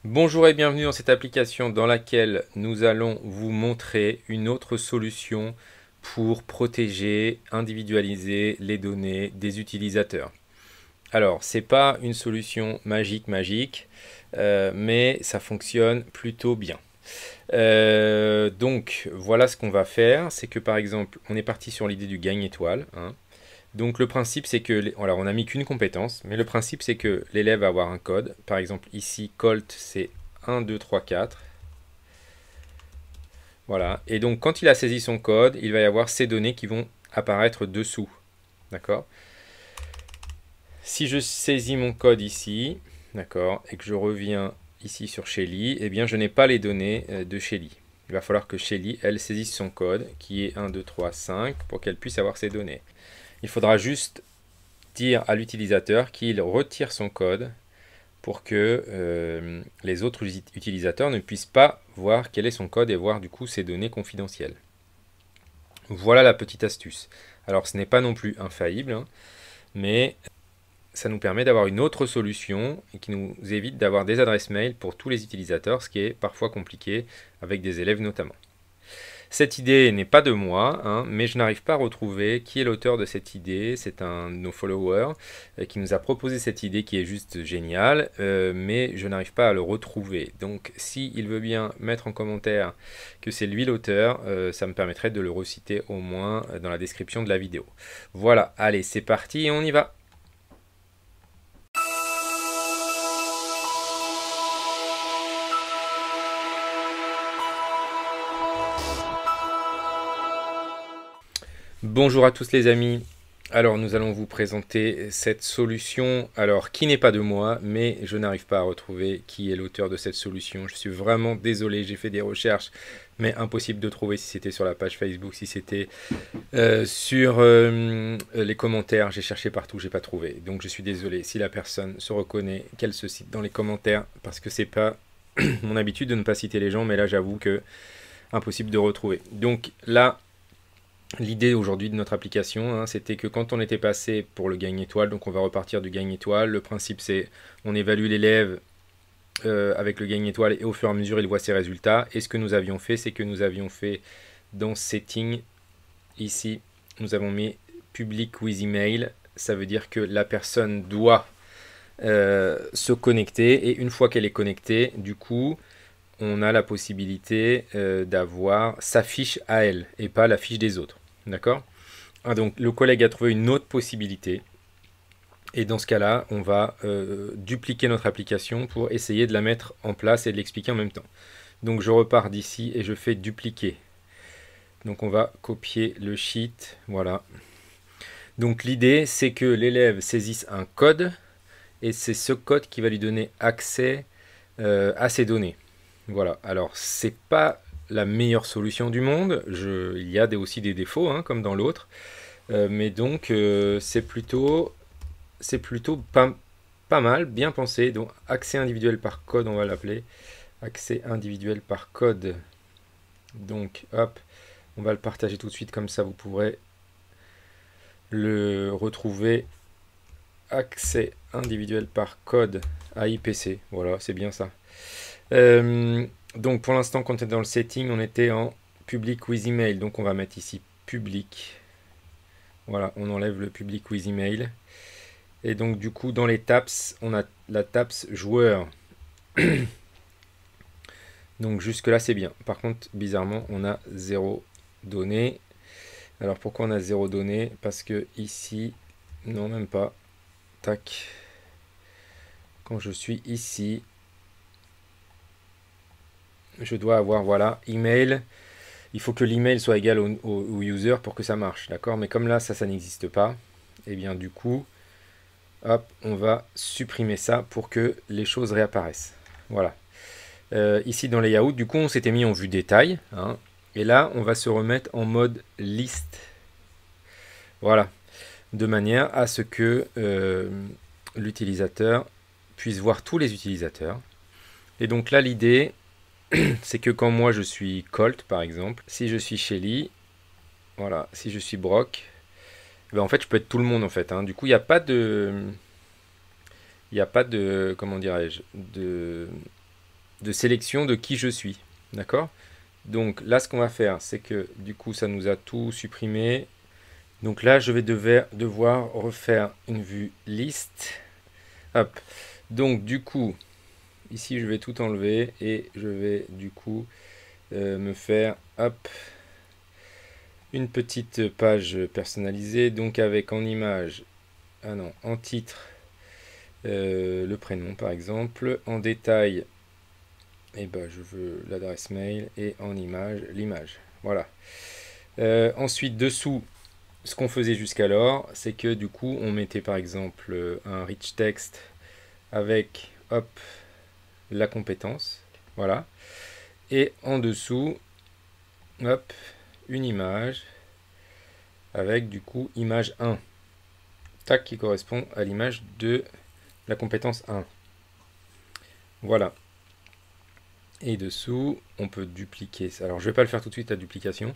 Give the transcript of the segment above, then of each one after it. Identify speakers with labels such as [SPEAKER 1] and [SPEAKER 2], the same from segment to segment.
[SPEAKER 1] Bonjour et bienvenue dans cette application dans laquelle nous allons vous montrer une autre solution pour protéger, individualiser les données des utilisateurs. Alors, c'est pas une solution magique, mais ça fonctionne plutôt bien. Donc, voilà ce qu'on va faire, c'est que par exemple, on est parti sur l'idée du gagne étoile, hein. Donc le principe c'est que, alors on n'a mis qu'une compétence, mais le principe c'est que l'élève va avoir un code. Par exemple ici, Colt c'est 1, 2, 3, 4. Voilà. Et donc quand il a saisi son code, il va y avoir ces données qui vont apparaître dessous. D'accord. Si je saisis mon code ici, d'accord, et que je reviens ici sur Shelly, eh bien je n'ai pas les données de Shelly. Il va falloir que Shelly, elle, saisisse son code, qui est 1, 2, 3, 5, pour qu'elle puisse avoir ces données. Il faudra juste dire à l'utilisateur qu'il retire son code pour que les autres utilisateurs ne puissent pas voir quel est son code et voir du coup ses données confidentielles. Voilà la petite astuce. Alors ce n'est pas non plus infaillible, hein, mais ça nous permet d'avoir une autre solution et qui nous évite d'avoir des adresses mail pour tous les utilisateurs, ce qui est parfois compliqué avec des élèves notamment. Cette idée n'est pas de moi, hein, mais je n'arrive pas à retrouver qui est l'auteur de cette idée. C'est un de nos followers qui nous a proposé cette idée qui est juste géniale, mais je n'arrive pas à le retrouver. Donc s'il veut bien mettre en commentaire que c'est lui l'auteur, ça me permettrait de le reciter au moins dans la description de la vidéo. Voilà, allez, c'est parti et on y va. Bonjour à tous les amis. Alors nous allons vous présenter cette solution, alors qui n'est pas de moi, mais je n'arrive pas à retrouver qui est l'auteur de cette solution. Je suis vraiment désolé, j'ai fait des recherches, mais impossible de trouver si c'était sur la page Facebook, si c'était sur les commentaires. J'ai cherché partout, j'ai pas trouvé. Donc je suis désolé si la personne se reconnaît, qu'elle se cite dans les commentaires, parce que c'est pas mon habitude de ne pas citer les gens, mais là j'avoue que impossible de retrouver. Donc là, l'idée aujourd'hui de notre application, hein, c'était que quand on était passé pour le gagne étoile, donc on va repartir du gagne étoile, le principe c'est on évalue l'élève avec le gagne étoile et au fur et à mesure il voit ses résultats. Et ce que nous avions fait, c'est que nous avions fait dans Setting, ici, nous avons mis Public with Email, ça veut dire que la personne doit se connecter et une fois qu'elle est connectée, du coup, on a la possibilité d'avoir sa fiche à elle et pas la fiche des autres. D'accord? Ah, donc le collègue a trouvé une autre possibilité. Et dans ce cas-là, on va dupliquer notre application pour essayer de la mettre en place et de l'expliquer en même temps. Donc je repars d'ici et je fais dupliquer. Donc on va copier le sheet. Voilà. Donc l'idée, c'est que l'élève saisisse un code et c'est ce code qui va lui donner accès à ses données. Voilà, alors c'est pas la meilleure solution du monde, il y a aussi des défauts, hein, comme dans l'autre, mais donc c'est plutôt pas mal, bien pensé. Donc accès individuel par code, on va l'appeler, accès individuel par code. Donc hop, on va le partager tout de suite, comme ça vous pourrez le retrouver. Accès individuel par code AIPC, voilà, c'est bien ça. Donc pour l'instant, quand on est dans le setting, on était en public with email. Donc on va mettre ici public. Voilà, on enlève le public with email. Et donc du coup, dans les taps, on a la taps joueur. Donc jusque là, c'est bien. Par contre, bizarrement, on a 0 données. Alors pourquoi on a 0 données? Parce que ici, non, même pas. Tac. Quand je suis ici, je dois avoir, voilà, email. Il faut que l'email soit égal au user pour que ça marche, d'accord? Mais comme là, ça n'existe pas, et bien du coup, hop, on va supprimer ça pour que les choses réapparaissent. Voilà. Ici dans Layout, du coup, on s'était mis en vue détail, hein, et là, on va se remettre en mode liste. Voilà. De manière à ce que l'utilisateur puisse voir tous les utilisateurs. Et donc là, l'idée, c'est que quand moi je suis Colt par exemple, si je suis Shelly, voilà, si je suis Brock, ben en fait je peux être tout le monde en fait, hein. Du coup il n'y a pas de, comment dirais-je, de sélection de qui je suis. D'accord? Donc là, ce qu'on va faire, c'est que du coup, ça nous a tout supprimé. Donc là, je vais devoir refaire une vue liste. Hop. Donc du coup, ici, je vais tout enlever et je vais du coup me faire, hop, une petite page personnalisée. Donc avec en image, ah non, en titre, le prénom par exemple. En détail, et ben, je veux l'adresse mail et en image, l'image. Voilà. Ensuite, dessous, ce qu'on faisait jusqu'alors, c'est que du coup, on mettait par exemple un rich text avec, hop, la compétence. Voilà. Et en dessous, hop, une image avec du coup image 1. Tac, qui correspond à l'image de la compétence 1. Voilà. Et dessous, on peut dupliquer ça. Alors, je ne vais pas le faire tout de suite, la duplication.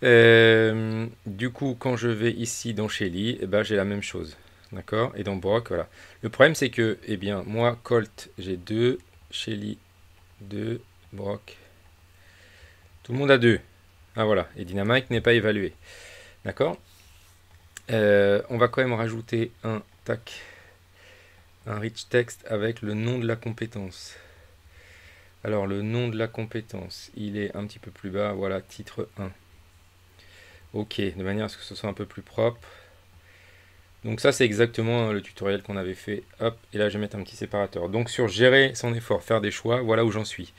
[SPEAKER 1] Du coup, quand je vais ici dans Shelly, eh ben, j'ai la même chose. D'accord? Et dans Brock, voilà. Le problème, c'est que, eh bien, moi, Colt, j'ai 2. Shelly, 2. Brock. Tout le monde a 2. Ah, voilà. Et Dynamite n'est pas évalué. D'accord? On va quand même rajouter un rich text avec le nom de la compétence. Alors, le nom de la compétence, il est un petit peu plus bas. Voilà, titre 1. Ok, de manière à ce que ce soit un peu plus propre. Donc ça, c'est exactement le tutoriel qu'on avait fait. Hop, et là, je vais mettre un petit séparateur. Donc sur gérer son effort, faire des choix, voilà où j'en suis.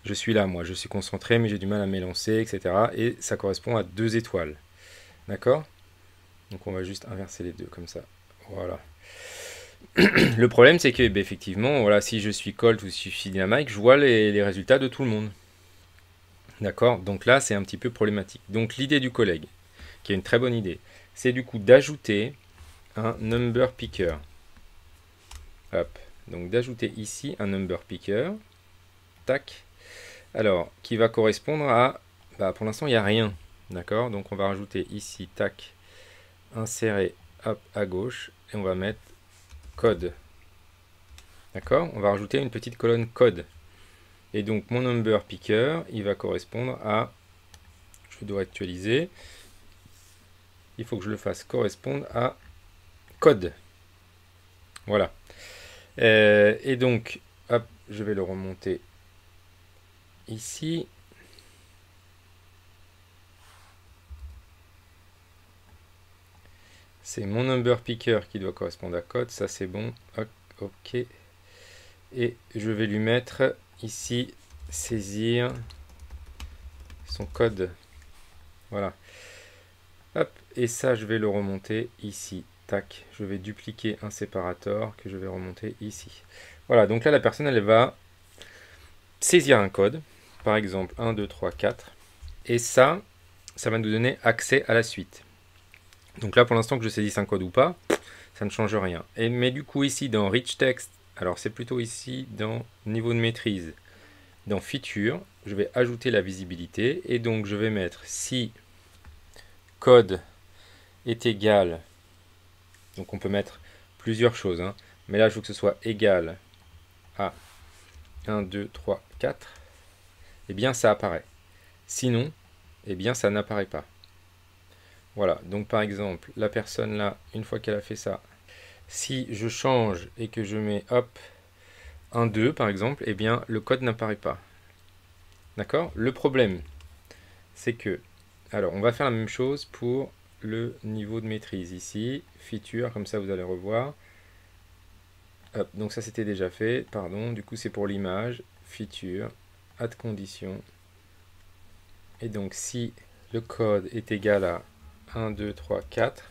[SPEAKER 1] Je suis là, moi, je suis concentré, mais j'ai du mal à m'élancer, etc. Et ça correspond à 2 étoiles. D'accord? Donc on va juste inverser les deux, comme ça. Voilà. Le problème, c'est que, effectivement, voilà, si je suis Colt ou si je suis Dynamite, je vois les résultats de tout le monde. D'accord? Donc là, c'est un petit peu problématique. Donc l'idée du collègue, qui est une très bonne idée, c'est du coup d'ajouter un number picker. Hop. Donc d'ajouter ici un number picker. Tac. Alors, qui va correspondre à... Bah, pour l'instant, il n'y a rien. D'accord? Donc on va rajouter ici, tac, insérer, hop, à gauche, et on va mettre code. D'accord? On va rajouter une petite colonne code. Et donc mon number picker, il va correspondre à... Je dois actualiser. Il faut que je le fasse correspondre à code. Voilà. Et donc, hop, je vais le remonter ici. C'est mon number picker qui doit correspondre à code. Ça, c'est bon. Ok. Et je vais lui mettre ici saisir son code. Voilà. Hop. Et ça, je vais le remonter ici. Tac. Je vais dupliquer un séparateur que je vais remonter ici. Voilà. Donc là, la personne, elle va saisir un code. Par exemple, 1, 2, 3, 4. Et ça va nous donner accès à la suite. Donc là, pour l'instant, que je saisisse un code ou pas, ça ne change rien. Mais du coup, ici, dans Rich Text, alors c'est plutôt ici, dans Niveau de maîtrise, dans Feature, je vais ajouter la visibilité. Et donc, je vais mettre si code est égal, donc on peut mettre plusieurs choses, hein, mais là, je veux que ce soit égal à 1, 2, 3, 4, et bien, ça apparaît. Sinon, eh bien, ça n'apparaît pas. Voilà, donc par exemple, la personne là, une fois qu'elle a fait ça, si je change et que je mets hop 1, 2 par exemple, eh bien le code n'apparaît pas. D'accord? Le problème, c'est que, alors on va faire la même chose pour le niveau de maîtrise ici, feature, comme ça vous allez revoir. Hop, donc ça c'était déjà fait, pardon, du coup c'est pour l'image, feature, add condition. Et donc si le code est égal à 1, 2, 3, 4,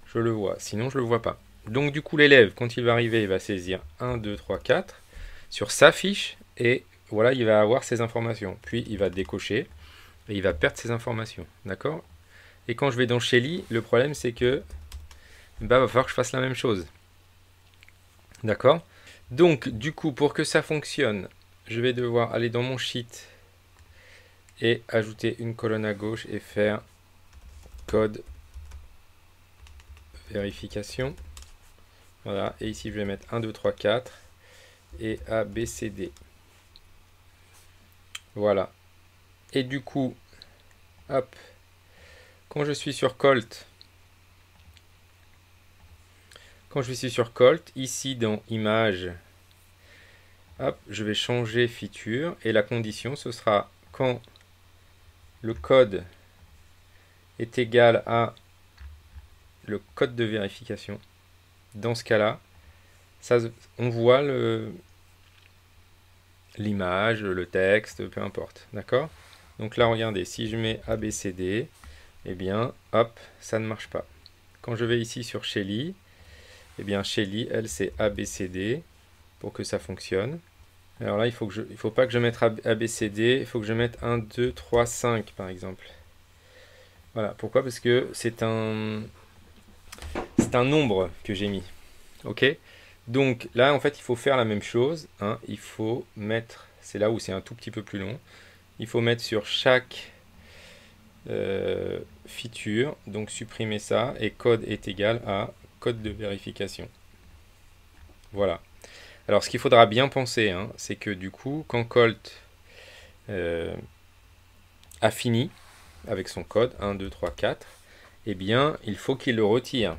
[SPEAKER 1] je le vois, sinon je ne le vois pas. Donc du coup l'élève, quand il va arriver, il va saisir 1, 2, 3, 4 sur sa fiche et voilà, il va avoir ses informations. Puis il va décocher et il va perdre ses informations. D'accord? Et quand je vais dans Shelly, le problème c'est que bah, va falloir que je fasse la même chose. D'accord? Donc du coup, pour que ça fonctionne, je vais devoir aller dans mon sheet et ajouter une colonne à gauche et faire code vérification. Voilà, et ici je vais mettre 1, 2, 3, 4 et A, B, C, D. Voilà. Et du coup, hop, quand je suis sur Colt, ici dans Images, hop, je vais changer Feature et la condition ce sera quand le code est égal à le code de vérification. Dans ce cas-là, on voit l'image, le texte, peu importe. D'accord? Donc là, regardez, si je mets ABCD, eh bien, hop, ça ne marche pas. Quand je vais ici sur Shelly, eh bien, Shelly, elle, c'est ABCD pour que ça fonctionne. Alors là, il faut pas que je mette ABCD, il faut que je mette 1, 2, 3, 5, par exemple. Voilà, pourquoi? Parce que c'est un nombre que j'ai mis. Ok? Donc là, en fait, il faut faire la même chose. Hein. Il faut mettre, c'est là où c'est un tout petit peu plus long, il faut mettre sur chaque feature, donc supprimer ça, et code est égal à code de vérification. Voilà. Alors ce qu'il faudra bien penser, hein, c'est que du coup, quand Colt a fini avec son code 1, 2, 3, 4, eh bien, il faut qu'il le retire.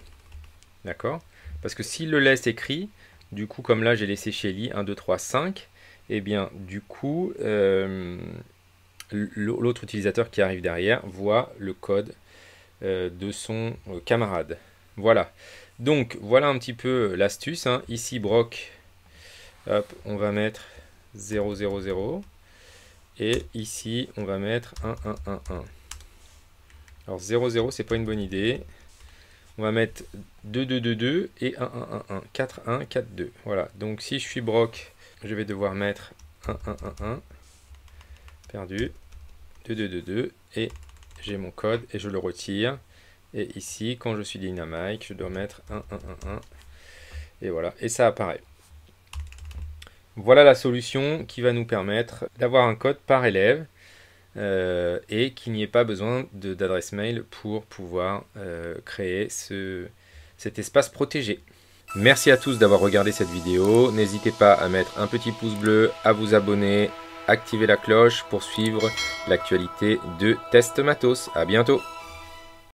[SPEAKER 1] D'accord? Parce que s'il le laisse écrit, du coup, comme là, j'ai laissé Shelly 1, 2, 3, 5, eh bien, du coup, l'autre utilisateur qui arrive derrière voit le code de son camarade. Voilà. Donc, voilà un petit peu l'astuce. Hein. Ici, Brock, hop, on va mettre 0, 0, 0. Et ici, on va mettre 1, 1, 1, 1. Alors, 0, 0, c'est pas une bonne idée. On va mettre 2, 2, 2, 2 et 1, 1, 1, 1. 4, 1, 4, 2. Voilà. Donc, si je suis Brock, je vais devoir mettre 1, 1, 1, 1. Perdu. 2, 2, 2, 2. Et j'ai mon code et je le retire. Et ici, quand je suis Dynamite, je dois mettre 1, 1, 1, 1. Et voilà. Et ça apparaît. Voilà la solution qui va nous permettre d'avoir un code par élève et qu'il n'y ait pas besoin d'adresse mail pour pouvoir créer cet espace protégé. Merci à tous d'avoir regardé cette vidéo. N'hésitez pas à mettre un petit pouce bleu, à vous abonner, activer la cloche pour suivre l'actualité de Test Matos. À bientôt!